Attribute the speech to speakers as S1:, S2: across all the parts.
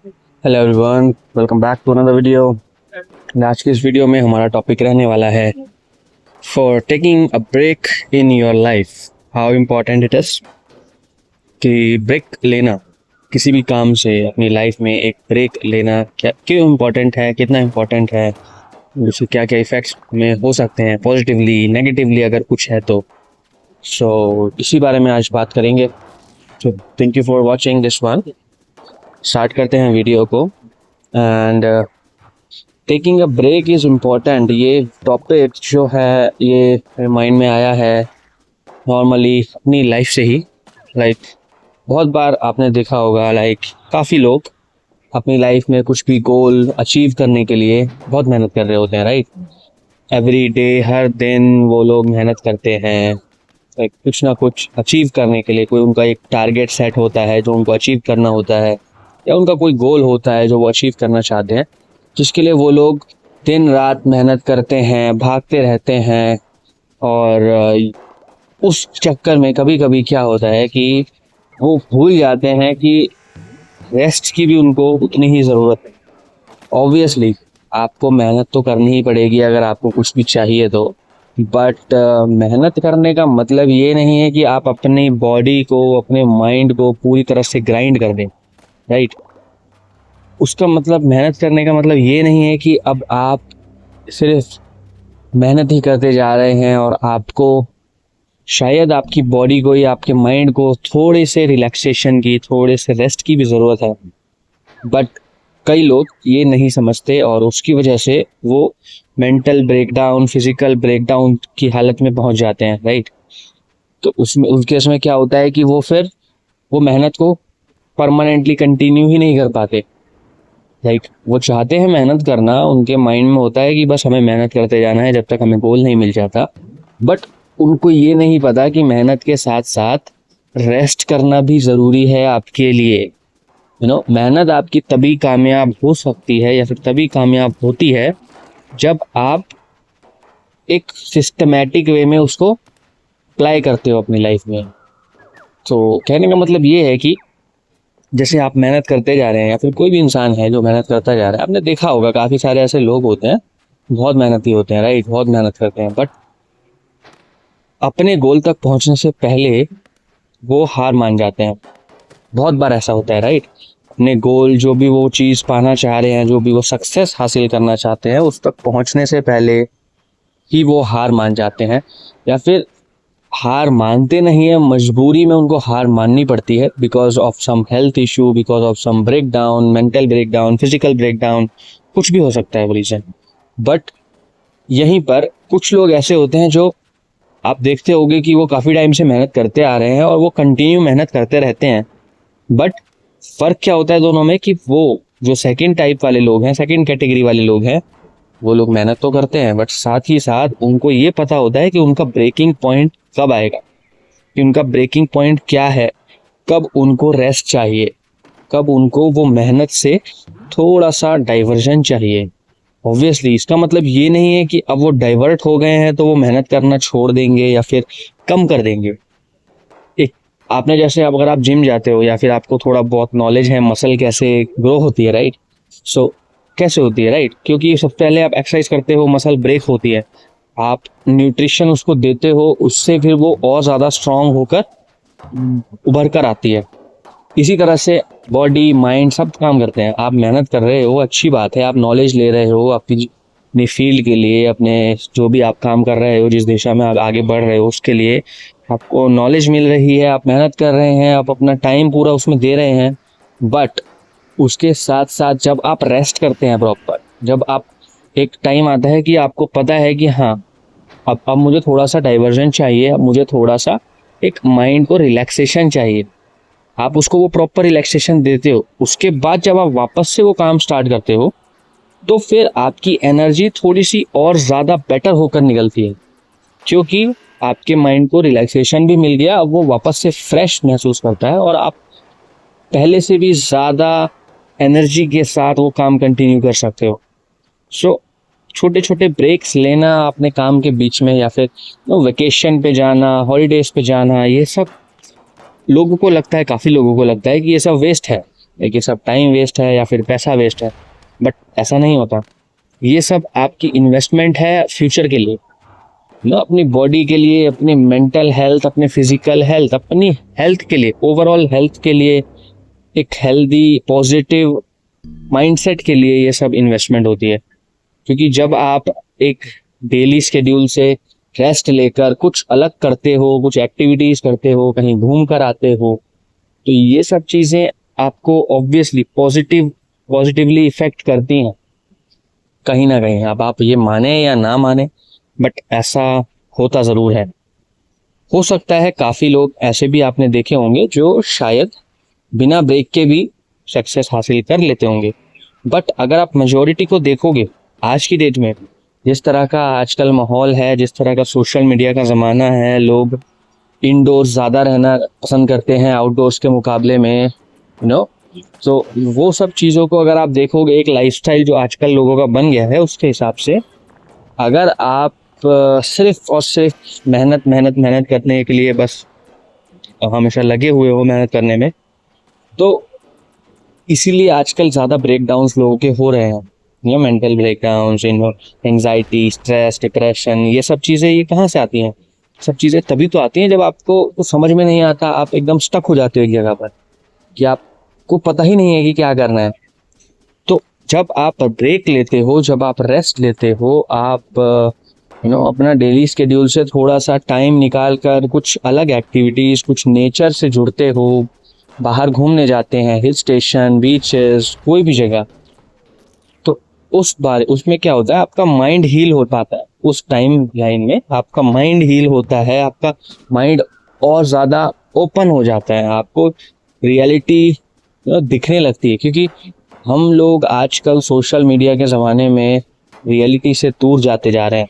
S1: Hello everyone, welcome back to another video. आज की इस वीडियो में हमारा टॉपिक रहने वाला है for taking a break in your life, how important it is. कि ब्रेक लेना किसी भी काम से अपनी लाइफ में एक ब्रेक लेना क्या क्यों इम्पोर्टेंट है, कितना इम्पोर्टेंट है, उससे क्या क्या इफ़ेक्ट्स में हो सकते हैं, पॉजिटिवली नेगेटिवली अगर कुछ है तो। इसी बारे में आज बात करेंगे। तो thank you for watching this one. Start करते हैं वीडियो को। And taking a break is important, ये टॉपिक जो है ये माइंड में आया है नॉर्मली अपनी लाइफ से ही। बहुत बार आपने देखा होगा काफ़ी लोग अपनी लाइफ में कुछ भी गोल अचीव करने के लिए बहुत मेहनत कर रहे होते हैं, राइट। एवरी डे, हर दिन वो लोग मेहनत करते हैं कुछ ना कुछ अचीव करने के लिए। कोई उनका एक टारगेट सेट होता है जो उनको अचीव करना होता है, या उनका कोई गोल होता है जो वो अचीव करना चाहते हैं, जिसके लिए वो लोग दिन रात मेहनत करते हैं, भागते रहते हैं। और उस चक्कर में कभी कभी क्या होता है कि वो भूल जाते हैं कि रेस्ट की भी उनको उतनी ही ज़रूरत है। ऑब्वियसली आपको मेहनत तो करनी ही पड़ेगी अगर आपको कुछ भी चाहिए तो, बट मेहनत करने का मतलब ये नहीं है कि आप अपनी बॉडी को, अपने माइंड को पूरी तरह से ग्राइंड कर दें, राइट। उसका मतलब, मेहनत करने का मतलब ये नहीं है कि अब आप सिर्फ मेहनत ही करते जा रहे हैं और आपको शायद आपकी बॉडी को या आपके माइंड को थोड़े से रिलैक्सेशन की, थोड़े से रेस्ट की भी ज़रूरत है। बट कई लोग ये नहीं समझते और उसकी वजह से वो मेंटल ब्रेकडाउन, फिजिकल ब्रेकडाउन की हालत में पहुंच जाते हैं, राइट। तो उसमें उस केस में क्या होता है कि वो फिर वो मेहनत को परमानेंटली कंटिन्यू ही नहीं कर पाते, राइट। वो चाहते हैं मेहनत करना, उनके माइंड में होता है कि बस हमें मेहनत करते जाना है जब तक हमें गोल नहीं मिल जाता। बट उनको ये नहीं पता कि मेहनत के साथ साथ रेस्ट करना भी ज़रूरी है आपके लिए। मेहनत आपकी तभी कामयाब हो सकती है या फिर तभी कामयाब होती है जब आप एक सिस्टमैटिक वे में उसको अप्लाई करते हो अपनी लाइफ में। तो कहने का मतलब ये है कि जैसे आप मेहनत करते जा रहे हैं, या फिर कोई भी इंसान है जो मेहनत करता जा रहा है, आपने देखा होगा काफ़ी सारे ऐसे लोग होते हैं, बहुत मेहनती होते हैं, राइट, बहुत मेहनत करते हैं, बट अपने गोल तक पहुंचने से पहले वो हार मान जाते हैं। बहुत बार ऐसा होता है, राइट। अपने गोल, जो भी वो चीज़ पाना चाह रहे हैं, जो भी वो सक्सेस हासिल करना चाहते हैं, उस तक पहुंचने से पहले ही वो हार मान जाते हैं, या फिर हार मानते नहीं है, मजबूरी में उनको हार माननी पड़ती है because of some health issue, because of some break down, mental break down, physical break down, कुछ भी हो सकता है वो रीज़न। बट यहीं पर कुछ लोग ऐसे होते हैं जो आप देखते होंगे कि वो काफ़ी टाइम से मेहनत करते आ रहे हैं और वो कंटिन्यू मेहनत करते रहते हैं। बट फ़र्क क्या होता है दोनों में कि वो जो सेकंड टाइप वाले लोग हैं, सेकंड कैटेगरी वाले लोग हैं, वो लोग मेहनत तो करते हैं बट साथ ही साथ उनको ये पता होता है कि उनका ब्रेकिंग पॉइंट कब आएगा, कि उनका ब्रेकिंग पॉइंट क्या है, कब उनको रेस्ट चाहिए, कब उनको वो मेहनत से थोड़ा सा डाइवर्जन चाहिए। ऑब्वियसली इसका मतलब ये नहीं है कि अब वो डाइवर्ट हो गए हैं तो वो मेहनत करना छोड़ देंगे या फिर कम कर देंगे। एक आपने जैसे, अब अगर आप जिम जाते हो या फिर आपको थोड़ा बहुत नॉलेज है मसल कैसे ग्रो होती है, राइट। कैसे होती है, राइट, क्योंकि सबसे पहले आप एक्सरसाइज करते हो, मसल ब्रेक होती है, आप न्यूट्रिशन उसको देते हो, उससे फिर वो और ज़्यादा स्ट्रांग होकर उभर कर आती है। इसी तरह से बॉडी, माइंड सब काम करते हैं। आप मेहनत कर रहे हो, अच्छी बात है, आप नॉलेज ले रहे हो अपनी फील्ड के लिए, अपने जो भी आप काम कर रहे हो, जिस दिशा में आप आगे बढ़ रहे हो उसके लिए आपको नॉलेज मिल रही है, आप मेहनत कर रहे हैं, आप अपना टाइम पूरा उसमें दे रहे हैं। बट उसके साथ साथ जब आप रेस्ट करते हैं प्रॉपर, जब आप, एक टाइम आता है कि आपको पता है कि हाँ अब मुझे थोड़ा सा डाइवर्जन चाहिए, अब मुझे थोड़ा सा एक माइंड को रिलैक्सेशन चाहिए, आप उसको वो प्रॉपर रिलैक्सेशन देते हो। उसके बाद जब आप वापस से वो काम स्टार्ट करते हो तो फिर आपकी एनर्जी थोड़ी सी और ज़्यादा बेटर होकर निकलती है, क्योंकि आपके माइंड को रिलैक्सेशन भी मिल गया, अब वो वापस से फ्रेश महसूस करता है और आप पहले से भी ज़्यादा एनर्जी के साथ वो काम कंटिन्यू कर सकते हो। छोटे छोटे ब्रेक्स लेना अपने काम के बीच में, या फिर वेकेशन पे जाना, हॉलीडेज़ पे जाना, ये सब लोगों को लगता है, काफ़ी लोगों को लगता है कि ये सब वेस्ट है। ये सब टाइम वेस्ट है या फिर पैसा वेस्ट है, बट ऐसा नहीं होता। ये सब आपकी इन्वेस्टमेंट है फ्यूचर के लिए, ना अपनी बॉडी के लिए, अपनी मेंटल हेल्थ, अपने फिजिकल हेल्थ, अपनी हेल्थ के लिए, ओवरऑल हेल्थ के लिए, एक हेल्दी पॉजिटिव माइंडसेट के लिए ये सब इन्वेस्टमेंट होती है। क्योंकि जब आप एक डेली शेड्यूल से रेस्ट लेकर कुछ अलग करते हो, कुछ एक्टिविटीज करते हो, कहीं घूम कर आते हो, तो ये सब चीजें आपको ऑब्वियसली पॉजिटिवली इफेक्ट करती हैं कहीं ना कहीं। अब आप ये माने या ना माने, बट ऐसा होता ज़रूर है। हो सकता है काफ़ी लोग ऐसे भी आपने देखे होंगे जो शायद बिना ब्रेक के भी सक्सेस हासिल कर लेते होंगे, बट अगर आप मेजोरिटी को देखोगे आज की डेट में, जिस तरह का आजकल माहौल है, जिस तरह का सोशल मीडिया का ज़माना है, लोग इंडोर्स ज़्यादा रहना पसंद करते हैं आउटडोर्स के मुकाबले में, तो वो सब चीज़ों को अगर आप देखोगे, एक लाइफस्टाइल जो आजकल लोगों का बन गया है, उसके हिसाब से अगर आप सिर्फ और सिर्फ मेहनत करने के लिए बस हमेशा लगे हुए हो मेहनत करने में, तो इसीलिए आजकल ज़्यादा ब्रेकडाउन्स लोगों के हो रहे हैं। ये mental breakdowns, anxiety, stress, depression, ये सब चीज़ें ये कहाँ से आती हैं? सब चीज़ें तभी तो आती हैं जब आपको कुछ समझ में नहीं आता, आप एकदम स्टक हो जाते हो एक जगह पर कि आपको पता ही नहीं है कि क्या करना है। तो जब आप ब्रेक लेते हो, जब आप रेस्ट लेते हो, आप अपना डेली स्केड्यूल से थोड़ा सा टाइम निकाल कर कुछ अलग एक्टिविटीज़, कुछ नेचर से जुड़ते हो, बाहर घूमने जाते हैं, हिल स्टेशन, बीचेस, कोई भी जगह, तो उसमें क्या होता है, आपका माइंड हील हो पाता है। उस टाइम लाइन में आपका माइंड हील होता है, आपका माइंड और ज़्यादा ओपन हो जाता है, आपको रियलिटी दिखने लगती है। क्योंकि हम लोग आजकल सोशल मीडिया के ज़माने में रियलिटी से दूर जाते जा रहे हैं।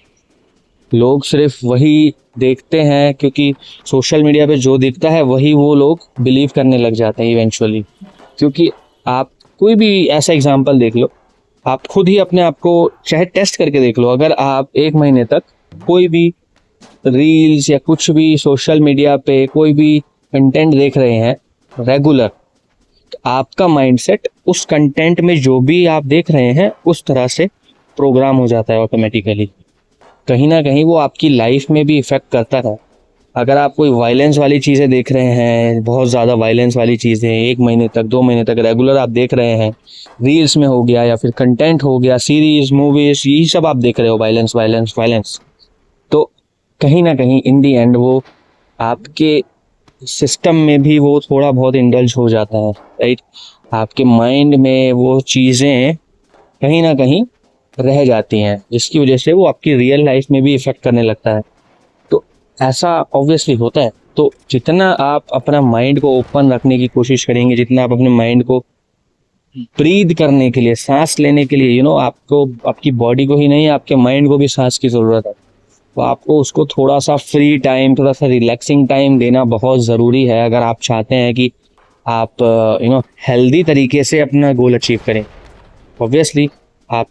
S1: लोग सिर्फ वही देखते हैं, क्योंकि सोशल मीडिया पे जो दिखता है वही वो लोग बिलीव करने लग जाते हैं इवेंचुअली। क्योंकि आप कोई भी ऐसा एग्जांपल देख लो, आप खुद ही अपने आप को चाहे टेस्ट करके देख लो। अगर आप 1 महीने तक कोई भी रील्स या कुछ भी सोशल मीडिया पे कोई भी कंटेंट देख रहे हैं रेगुलर, तो आपका माइंडसेट उस कंटेंट में जो भी आप देख रहे हैं उस तरह से प्रोग्राम हो जाता है ऑटोमेटिकली। कहीं ना कहीं वो आपकी लाइफ में भी इफ़ेक्ट करता है। अगर आप कोई वायलेंस वाली चीज़ें देख रहे हैं, बहुत ज़्यादा वायलेंस वाली चीज़ें 1 महीने तक, 2 महीने तक रेगुलर आप देख रहे हैं, रील्स में हो गया या फिर कंटेंट हो गया, सीरीज, मूवीज, यही सब आप देख रहे हो, वायलेंस वायलेंस वायलेंस, तो कहीं ना कहीं इन दी एंड वो आपके सिस्टम में भी वो थोड़ा बहुत इंडल्ज हो जाता है, राइट। आपके माइंड में वो चीज़ें कहीं ना कहीं रह जाती हैं, जिसकी वजह से वो आपकी रियल लाइफ में भी इफ़ेक्ट करने लगता है। तो ऐसा ऑब्वियसली होता है। तो जितना आप अपना माइंड को ओपन रखने की कोशिश करेंगे, जितना आप अपने माइंड को ब्रीद करने के लिए, सांस लेने के लिए, आपको आपकी बॉडी को ही नहीं, आपके माइंड को भी सांस की ज़रूरत है। तो आपको उसको थोड़ा सा फ्री टाइम, थोड़ा सा रिलैक्सिंग टाइम देना बहुत ज़रूरी है, अगर आप चाहते हैं कि आप हेल्दी तरीके से अपना गोल अचीव करें। ऑब्वियसली आप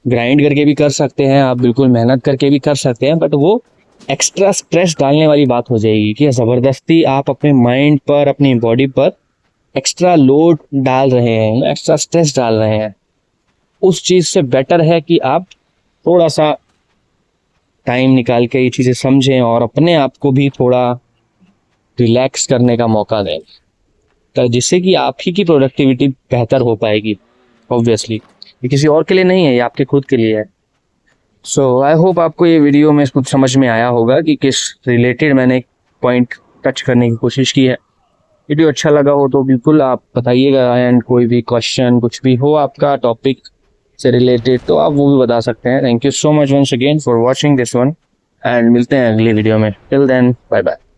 S1: ग्राइंड करके भी कर सकते हैं, आप बिल्कुल मेहनत करके भी कर सकते हैं, बट वो एक्स्ट्रा स्ट्रेस डालने वाली बात हो जाएगी कि ज़बरदस्ती आप अपने माइंड पर, अपनी बॉडी पर एक्स्ट्रा लोड डाल रहे हैं, एक्स्ट्रा स्ट्रेस डाल रहे हैं। उस चीज़ से बेटर है कि आप थोड़ा सा टाइम निकाल के ये चीज़ें समझें और अपने आप को भी थोड़ा रिलैक्स करने का मौका दें, तो जिससे कि आप ही की प्रोडक्टिविटी बेहतर हो पाएगी। ऑब्वियसली ये किसी और के लिए नहीं है, ये आपके खुद के लिए है। सो आई होप आपको ये वीडियो में कुछ समझ में आया होगा कि किस रिलेटेड मैंने पॉइंट टच करने की कोशिश की है। वीडियो अच्छा लगा हो तो बिल्कुल आप बताइएगा, एंड कोई भी क्वेश्चन कुछ भी हो आपका टॉपिक से रिलेटेड तो आप वो भी बता सकते हैं। Thank you so much once again for watching this one, and मिलते हैं अगली वीडियो में। Till then bye bye.